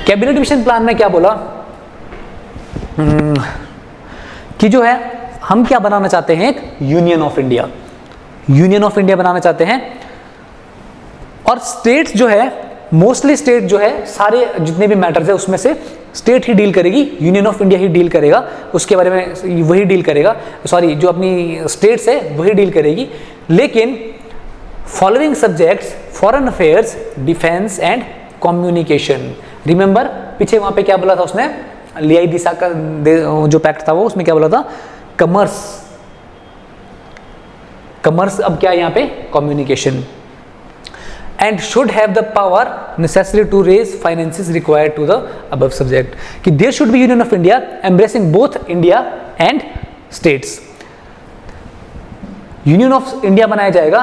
Cabinet mission plan में क्या बोला कि जो है हम क्या बनाना चाहते हैं, एक union of India, union of India बनाना चाहते हैं। और स्टेट्स जो है, मोस्टली स्टेट जो है, सारे जितने भी मैटर्स है उसमें से स्टेट ही डील करेगी, union of India he deal करेगा, उसके बारे में वही डील करेगा, सॉरी जो अपनी स्टेट्स है वही डील करेगी। लेकिन following subjects foreign affairs, defence and communication, remember पीछे वहां पे क्या बोला था उसने, लियाई दिशा का जो पैक्ट था वो, उसमें क्या बोला था, कॉमर्स, कॉमर्स अब क्या है यहाँ पे, communication. And should have the power necessary to raise finances required to the above subject, कि there should be union of India embracing both India and states। Union of India बनाया जाएगा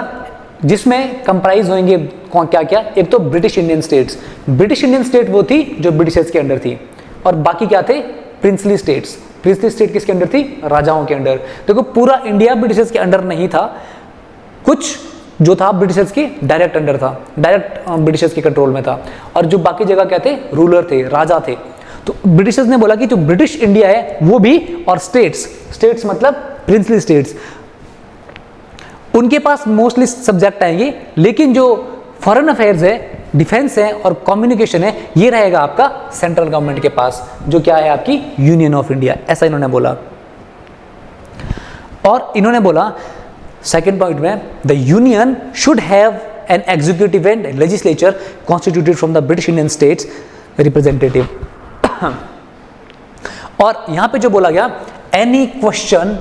जिसमें comprise होंगे कौन क्या क्या, एक तो British Indian states, British Indian state वो थी जो ब्रिटिशर्स के अंडर थी, और बाकी क्या थे, प्रिंसली स्टेट्स। प्रिंसली स्टेट किसके अंडर थी, राजाओं के अंडर। देखो पूरा इंडिया ब्रिटिशर्स के अंडर नहीं था, कुछ जो था ब्रिटिशर्स की डायरेक्ट अंडर था, डायरेक्ट ब्रिटिशर्स के कंट्रोल में था, और जो बाकी जगह क्या थे, रूलर थे, राजा थे। तो ब्रिटिशर्स ने बोला कि जो ब्रिटिश इंडिया है वो भी, और स्टेट्स, स्टेट्स मतलब प्रिंसली स्टेट्स, उनके पास मोस्टली सब्जेक्ट आएंगे, लेकिन जो फॉरेन अफेयर्स है, डिफेंस है और कम्युनिकेशन है, ये रहेगा आपका सेंट्रल गवर्नमेंट के पास, जो क्या है आपकी यूनियन ऑफ इंडिया, ऐसा इन्होंने बोला। और इन्होंने बोला सेकेंड पॉइंट में, the union should have an executive and legislature constituted from the British Indian states representative. और यहां पे जो बोला गया, any question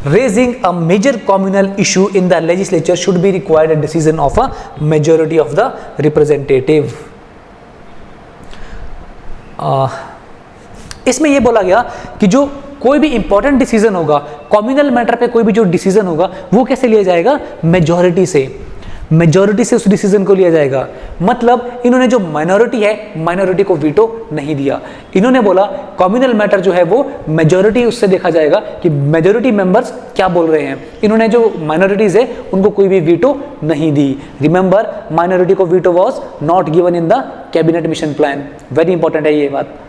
raising a major communal issue in the legislature should be required a decision of a majority of the representative. इसमें यह बोला गया कि जो कोई भी इंपॉर्टेंट डिसीजन होगा, कम्युनल मैटर पे कोई भी जो डिसीजन होगा, वो कैसे लिया जाएगा, मेजॉरिटी से, मेजॉरिटी से उस डिसीजन को लिया जाएगा। मतलब इन्होंने जो माइनॉरिटी है, माइनॉरिटी को वीटो नहीं दिया। इन्होंने बोला कम्युनल मैटर जो है वो मेजॉरिटी, उससे देखा जाएगा कि मेजॉरिटी मेंबर्स क्या बोल रहे हैं। इन्होंने जो माइनॉरिटीज है उनको कोई भी वीटो नहीं दी। रिमेंबर, माइनॉरिटी को veto was not given in the cabinet mission plan. Very important है ये बात।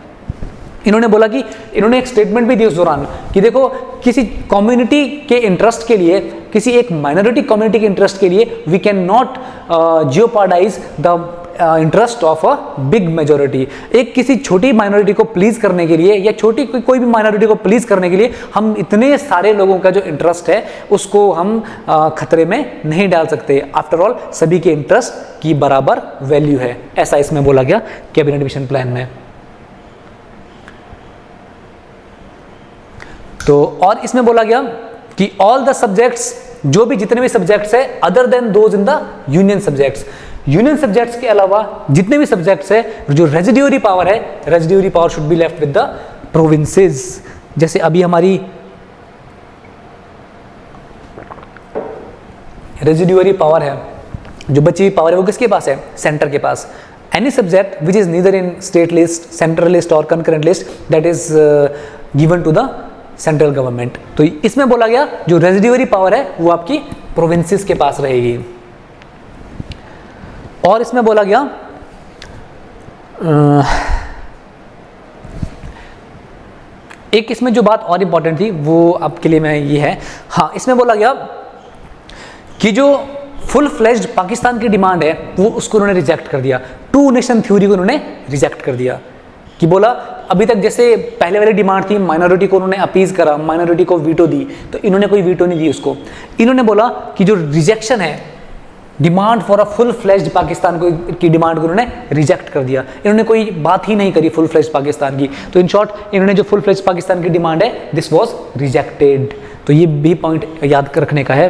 इन्होंने बोला कि इन्होंने एक स्टेटमेंट भी दी उस दौरान कि देखो किसी कम्युनिटी के इंटरेस्ट के लिए, किसी एक माइनॉरिटी कम्युनिटी के इंटरेस्ट के लिए we can not jeopardise the interest of a big majority. एक किसी छोटी माइनॉरिटी को प्लीज करने के लिए, या छोटी कोई भी माइनॉरिटी को प्लीज करने के लिए हम इतने सारे लोगों का जो इंटरेस्ट है उसको हम खतरे में नहीं डाल सकते। आफ्टर ऑल सभी के इंटरेस्ट की बराबर वैल्यू है, ऐसा इसमें बोला गया कैबिनेट मिशन प्लान में। तो और इसमें बोला गया कि ऑल द सब्जेक्ट्स, जो भी जितने भी सब्जेक्ट्स है other than those in the union subjects, union subjects के अलावा जितने भी सब्जेक्ट्स है, जो रेजिड्यूरी पावर है, residuary power should be left with the provinces. जैसे अभी हमारी रेजिड्यूरी पावर है, जो बची हुई पावर है वो किसके पास है, सेंटर के पास। Any subject which is neither in state list, central list और concurrent list, that is given to the central government. तो इसमें बोला गया जो रेजिड्यूरी पावर है वो आपकी प्रोविंसेस के पास रहेगी। और इसमें बोला गया एक इसमें जो बात और इंपॉर्टेंट थी वो आपके लिए मैं ये है, हाँ इसमें बोला गया कि जो फुल फ्लेज्ड पाकिस्तान की डिमांड है वो उसको उन्होंने रिजेक्ट कर दिया। टू नेशन थ्योरी को उन्होंने रिजेक्ट कर दिया कि बोला अभी तक जैसे पहले वाली डिमांड थी, माइनॉरिटी को उन्होंने अपीज करा, माइनॉरिटी को वीटो दी, तो इन्होंने कोई वीटो नहीं दी उसको। इन्होंने बोला कि जो रिजेक्शन है, demand for a full fledged Pakistan को की डिमांड को उन्होंने रिजेक्ट कर दिया। इन्होंने कोई बात ही नहीं करी फुल फ्लेज्ड पाकिस्तान की। तो इन शॉर्ट इन्होंने जो फुल फ्लेज्ड पाकिस्तान की डिमांड है, दिस वाज रिजेक्टेड। तो ये भी पॉइंट याद रखने का है।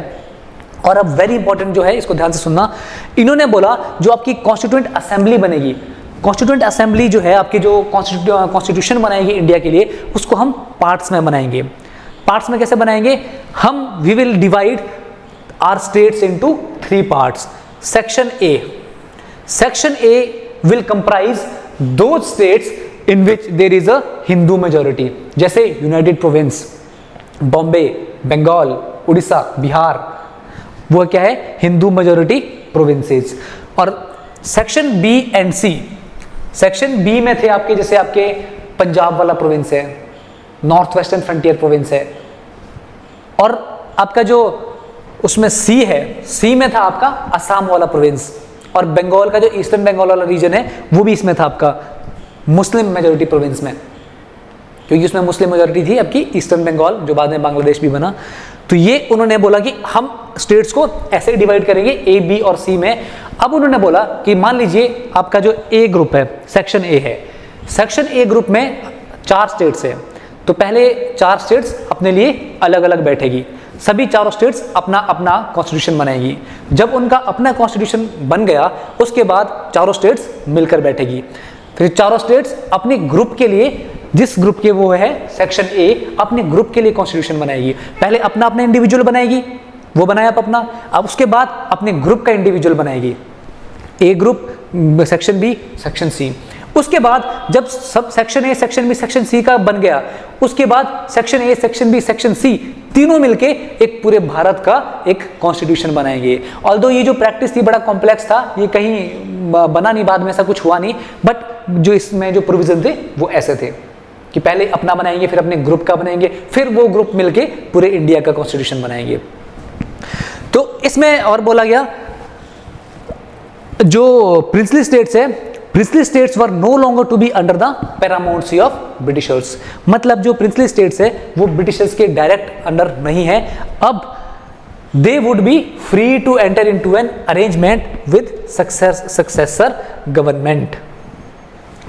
और अब वेरी इंपॉर्टेंट जो है, इसको ध्यान से सुनना, इन्होंने बोला जो आपकी कॉन्स्टिट्यूएंट असेंबली बनेगी, कॉन्स्टिट्यूएंट असेंबली जो है आपकी, जो कॉन्स्टिट्यूशन बनाएगी इंडिया के लिए, उसको हम पार्ट्स में बनाएंगे। पार्ट्स में कैसे बनाएंगे हम, we will divide our states into 3 parts. Section A will comprise those states in which there is a Hindu majority, जैसे यूनाइटेड प्रोविंस, बॉम्बे, बंगाल, उड़ीसा, बिहार, वो क्या है, हिंदू मेजॉरिटी प्रोविंसेस। और section B and C, section B में थे आपके, जैसे आपके पंजाब वाला प्रोविंस है, नॉर्थ वेस्टर्न फ्रंटियर प्रोविंस है, और आपका जो उसमें सी है, सी में था आपका असम वाला प्रोविंस, और बंगाल का जो ईस्टर्न बंगाल वाला रीजन है वो भी इसमें था आपका मुस्लिम मेजोरिटी प्रोविंस में, क्योंकि उसमें मुस्लिम मेजोरिटी थी आपकी ईस्टर्न बंगाल, जो बाद में बांग्लादेश भी बना। तो ये उन्होंने बोला कि हम स्टेट्स को ऐसे डिवाइड करेंगे ए, बी और सी में। अब उन्होंने बोला कि मान लीजिए आपका जो ए ग्रुप है, सेक्शन ए है, सेक्शन ए ग्रुप में 4 स्टेट्स है, तो पहले 4 स्टेट्स अपने लिए अलग अलग बैठेगी, सभी चारों स्टेट्स अपना अपना कॉन्स्टिट्यूशन बनाएगी। जब उनका अपना कॉन्स्टिट्यूशन बन गया उसके बाद चारों स्टेट्स मिलकर बैठेगी, फिर चारों स्टेट्स अपने ग्रुप के लिए, जिस ग्रुप के वो है सेक्शन ए, अपने ग्रुप के लिए कॉन्स्टिट्यूशन बनाएगी। पहले अपना अपना इंडिविजुअल बनाएगी, वो बनाया अपना, अब उसके बाद अपने ग्रुप का इंडिविजुअल बनाएगी, A group, section B, section C. उसके बाद जब सब section A, section B, section C का बन गया, उसके बाद section A, section B, section C तीनों मिलके एक पूरे भारत का एक कॉन्स्टिट्यूशन बनाएंगे। ऑल्दो ये जो प्रैक्टिस थी बड़ा कॉम्प्लेक्स था, ये कहीं बना नहीं, बाद में ऐसा कुछ हुआ नहीं, बट जो इसमें जो प्रोविजन थे वो ऐसे थे कि पहले अपना बनाएंगे, फिर अपने ग्रुप का बनाएंगे, फिर वो ग्रुप मिलके पूरे इंडिया का कॉन्स्टिट्यूशन बनाएंगे। तो इसमें और बोला गया जो प्रिंसली स्टेट्स है, princely states were no longer to be under the paramountcy of Britishers, मतलब जो प्रिंसली स्टेट्स है वो ब्रिटिशर्स के डायरेक्ट अंडर नहीं है। अब they would be free to enter into an arrangement with successor government,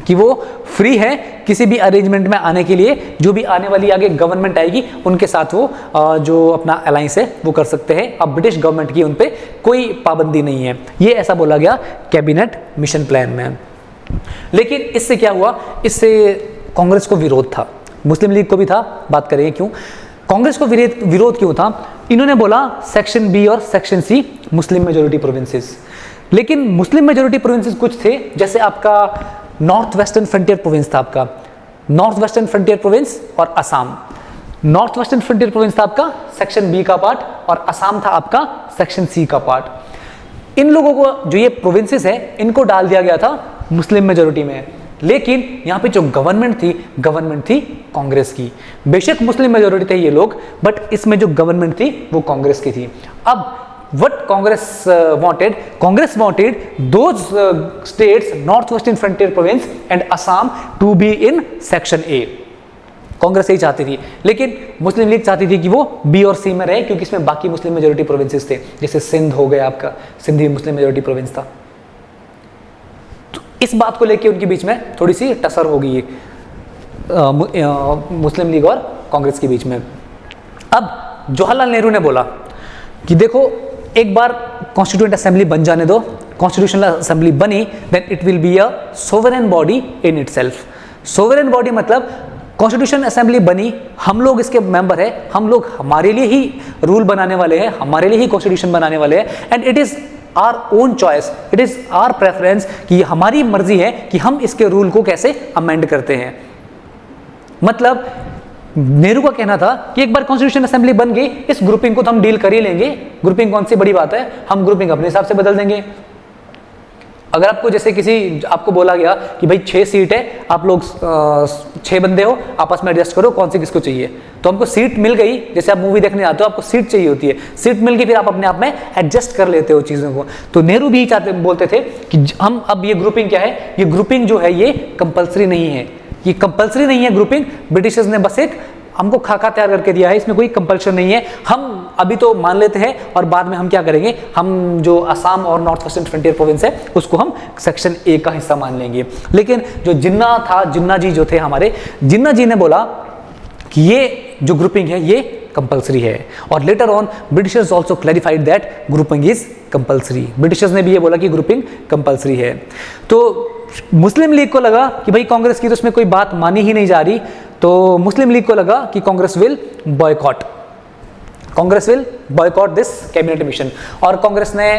कि वो फ्री है किसी भी अरेंजमेंट में आने के लिए, जो भी आने वाली आगे गवर्नमेंट आएगी उनके साथ वो जो अपना अलायंस है वो कर सकते हैं। अब ब्रिटिश गवर्नमेंट की उन पे कोई पाबंदी नहीं है, ये ऐसा बोला गया कैबिनेट मिशन प्लान में। लेकिन इससे क्या हुआ, इससे कांग्रेस को विरोध था, मुस्लिम लीग को भी था, बात करेंगे क्यों। कांग्रेस को विरोध क्यों था, इन्होंने बोला सेक्शन बी और section C Muslim majority provinces, लेकिन मुस्लिम मेजोरिटी प्रोविंसेस कुछ थे, जैसे आपका नॉर्थ वेस्टर्न फ्रंटियर प्रोविंस था आपका, नॉर्थ वेस्टर्न फ्रंटियर प्रोविंस और Assam. North western frontier province था आपका सेक्शन बी का पार्ट, और असम था आपका सेक्शन सी का पार्ट। इन लोगों को जो ये प्रोविंसेस है इनको डाल दिया गया था मुस्लिम मेजोरिटी में, लेकिन यहाँ पे जो गवर्नमेंट थी कांग्रेस की। बेशक मुस्लिम मेजोरिटी थे ये लोग, बट इसमें जो गवर्नमेंट थी वो कांग्रेस की थी। अब what Congress wanted those states, northwestern frontier province and Assam to be in section A। Congress यही चाहती थी, लेकिन मुस्लिम लीग चाहती थी कि वो बी और सी में रहे, क्योंकि इसमें बाकी मुस्लिम मेजोरिटी प्रोविंसेस थे, जैसे सिंध हो गया आपका, सिंध भी मुस्लिम मेजोरिटी प्रोविंस था। तो इस बात को लेकर उनके बीच में थोड़ी सी टसर हो गई मुस्लिम लीग और कांग्रेस के बीच में। अब जवाहरलाल नेहरू ने बोला कि देखो एक बार कॉन्स्टिट्यूएंट असेंबली बन जाने दो, कॉन्स्टिट्यूशनल असेंबली बनी, then it will be a sovereign body in itself. Sovereign body मतलब कॉन्स्टिट्यूशन असेंबली बनी, हम लोग इसके मेंबर हैं, हम लोग हमारे लिए ही रूल बनाने वाले हैं, हमारे लिए ही कॉन्स्टिट्यूशन बनाने वाले हैं, and it is our own choice, it is our preference, कि हमारी मर्जी है कि हम इसके रूल को कैसे अमेंड करते हैं। मतलब नेहरू का कहना था कि एक बार कॉन्स्टिट्यूशन असेंबली बन गई, इस ग्रुपिंग को तो हम डील कर ही लेंगे, ग्रुपिंग कौन सी बड़ी बात है, हम ग्रुपिंग अपने हिसाब से बदल देंगे। अगर आपको जैसे आपको बोला गया कि भाई 6 सीट है, आप लोग 6 बंदे हो, आपस में एडजस्ट करो कौन सी किसको चाहिए, तो हमको सीट मिल गई, जैसे आप मूवी देखने जाते हो आपको सीट चाहिए होती है, सीट मिल गई, फिर आप अपने आप में एडजस्ट कर लेते हो चीज़ों को। तो नेहरू भी बोलते थे कि हम अब ये ग्रुपिंग क्या है, ये ग्रुपिंग जो है ये कंपल्सरी नहीं है, ये कंपल्सरी नहीं है ग्रुपिंग, ब्रिटिशर्स ने बस एक हमको खाका तैयार करके दिया है, इसमें कोई कंपल्शन नहीं है, हम अभी तो मान लेते हैं और बाद में हम क्या करेंगे, हम जो असम और नॉर्थ वेस्टर्न फ्रंटियर प्रोविंस है उसको हम सेक्शन ए का हिस्सा मान लेंगे। लेकिन जो जिन्ना जी जो थे हमारे, जिन्ना जी ने बोला कि ये जो ग्रुपिंग है ये कंपल्सरी है, और later on Britishers also clarified that grouping is compulsory. Britishers ने भी ये बोला कि ग्रुपिंग कंपल्सरी है। तो मुस्लिम लीग को लगा कि भाई कांग्रेस की तो उसमें कोई बात मानी ही नहीं जा रही, तो मुस्लिम लीग को लगा कि Congress will boycott this cabinet mission. और कांग्रेस ने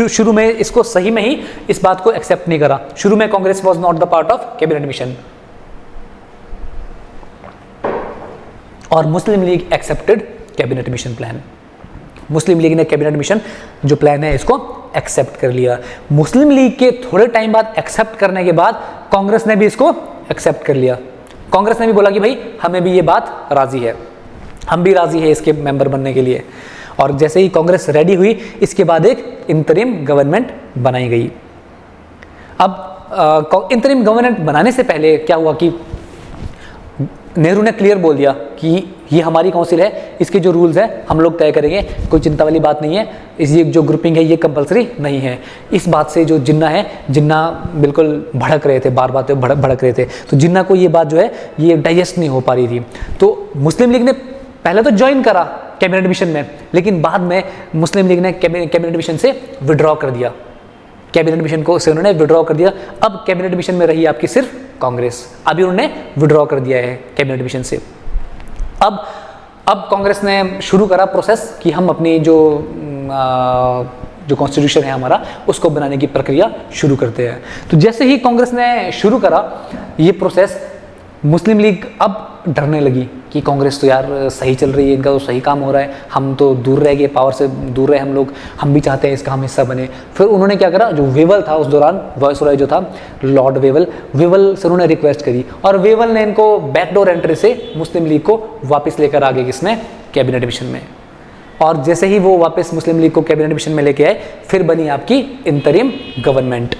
शुरू में इसको सही में ही इस बात को एक्सेप्ट नहीं करा। शुरू में Congress was not the part of cabinet mission, और Muslim League accepted cabinet mission plan. Muslim League ने कैबिनेट मिशन जो प्लान है इसको एक्सेप्ट कर लिया। मुस्लिम लीग के थोड़े टाइम बाद एक्सेप्ट करने के बाद कांग्रेस ने भी इसको एक्सेप्ट कर लिया। कांग्रेस ने भी बोला कि भाई हमें भी ये बात राजी है, हम भी राजी है इसके मेंबर बनने के लिए। और जैसे ही कांग्रेस रेडी हुई, इसके बाद एक इंतरिम गवर्नमेंट बनाई गई। अब इंतरिम गवर्नमेंट बनाने से पहले क्या हुआ कि नेहरू ने क्लियर बोल दिया कि ये हमारी काउंसिल है, इसके जो रूल्स हैं हम लोग तय करेंगे, कोई चिंता वाली बात नहीं है, ये जो ग्रुपिंग है ये कंपलसरी नहीं है। इस बात से जो जिन्ना है, जिन्ना बिल्कुल भड़क रहे थे, बार बार भड़क रहे थे, तो जिन्ना को ये बात जो है ये डाइजेस्ट नहीं हो पा रही थी। तो मुस्लिम लीग ने पहले तो ज्वाइन करा कैबिनेट मिशन में, लेकिन बाद में मुस्लिम लीग ने कैबिनेट मिशन से विड्रॉ कर दिया, कैबिनेट मिशन को से उन्होंने विड्रॉ कर दिया। अब कैबिनेट मिशन में रही आपकी सिर्फ कांग्रेस, अभी उन्होंने विड्रॉ कर दिया है कैबिनेट मिशन से। अब कांग्रेस ने शुरू करा प्रोसेस कि हम अपनी जो कॉन्स्टिट्यूशन है हमारा, उसको बनाने की प्रक्रिया शुरू करते हैं। तो जैसे ही कांग्रेस ने शुरू करा ये प्रोसेस, मुस्लिम लीग अब डरने लगी कि कांग्रेस तो यार सही चल रही है, इनका तो सही काम हो रहा है, हम तो दूर रह गए, पावर से दूर रहे हम लोग, हम भी चाहते हैं इसका हम हिस्सा बने। फिर उन्होंने क्या करा, जो वेवल था उस दौरान, वायसरॉय जो था लॉर्ड वेवल से उन्होंने रिक्वेस्ट करी, और वेवल ने इनको बैकडोर एंट्री से मुस्लिम लीग को वापस लेकर आ गए किसमें, कैबिनेट मिशन में। और जैसे ही वो वापस मुस्लिम लीग को कैबिनेट मिशन में लेके आए, फिर बनी आपकी इंतरिम गवर्नमेंट।